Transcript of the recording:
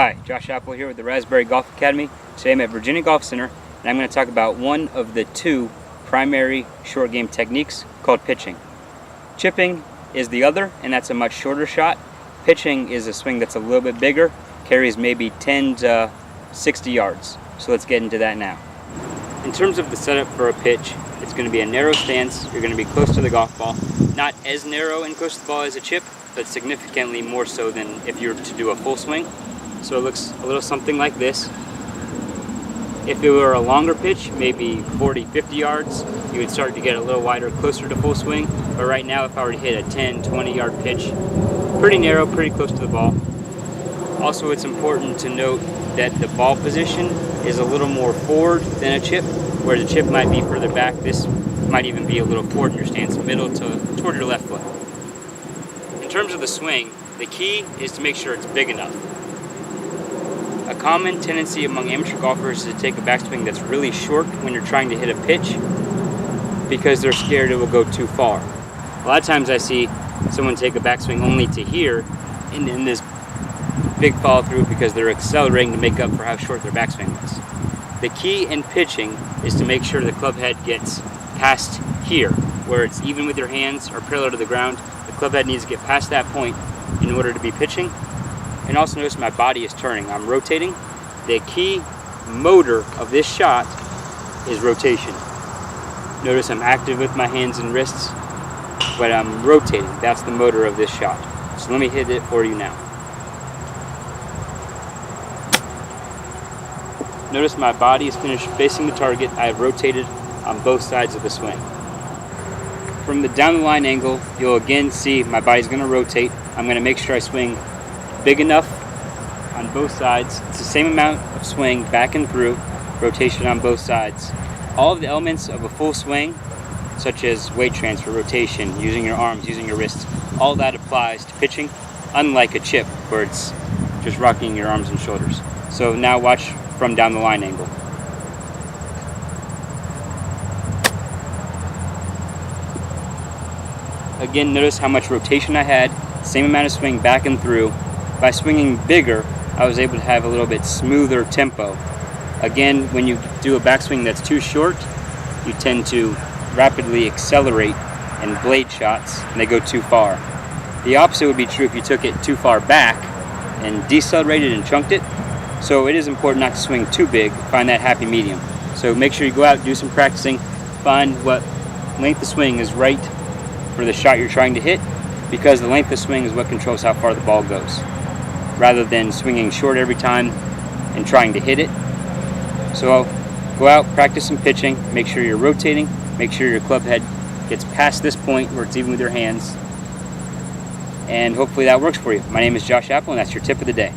Hi, Josh Apple here with the Raspberry Golf Academy. Today I'm at Virginia Golf Center and I'm going to talk about one of the two primary short game techniques called pitching. Chipping is the other, and that's a much shorter shot. Pitching is a swing that's a little bit bigger, carries maybe 10 to 60 yards. So let's get into that now. In terms of the setup for a pitch, it's going to be a narrow stance. You're going to be close to the golf ball. Not as narrow and close to the ball as a chip, but significantly more so than if you were to do a full swing. So it looks a little something like this. If it were a longer pitch, maybe 40, 50 yards, you would start to get a little wider, closer to full swing. But right now, if I were to hit a 10, 20 yard pitch, pretty narrow, pretty close to the ball. Also, it's important to note that the ball position is a little more forward than a chip, whereas a chip might be further back. This might even be a little forward in your stance, middle to toward your left foot. In terms of the swing, the key is to make sure it's big enough. A common tendency among amateur golfers is to take a backswing that's really short when you're trying to hit a pitch because they're scared it will go too far. A lot of times I see someone take a backswing only to here and then this big follow through because they're accelerating to make up for how short their backswing was. The key in pitching is to make sure the club head gets past here, where it's even with your hands or parallel to the ground. The club head needs to get past that point in order to be pitching. And also notice my body is turning. I'm rotating. The key motor of this shot is rotation. Notice I'm active with my hands and wrists, but I'm rotating. That's the motor of this shot. So let me hit it for you now. Notice my body is finished facing the target. I have rotated on both sides of the swing. From the down the line angle, you'll again see my body's going to rotate. I'm going to make sure I swing big enough on both sides. It's the same amount of swing back and through, rotation on both sides. All of the elements of a full swing, such as weight transfer, rotation, using your arms, using your wrists, all that applies to pitching, unlike a chip where it's just rocking your arms and shoulders. So now watch from down the line angle. Again, notice how much rotation I had, same amount of swing back and through. By swinging bigger, I was able to have a little bit smoother tempo. Again, when you do a backswing that's too short, you tend to rapidly accelerate and blade shots, and they go too far. The opposite would be true if you took it too far back and decelerated and chunked it. So it is important not to swing too big, find that happy medium. So make sure you go out, do some practicing, find what length of swing is right for the shot you're trying to hit, because the length of swing is what controls how far the ball goes, rather than swinging short every time and trying to hit it. So go out, practice some pitching, make sure you're rotating, make sure your club head gets past this point where it's even with your hands, and hopefully that works for you. My name is Josh Apple, and that's your tip of the day.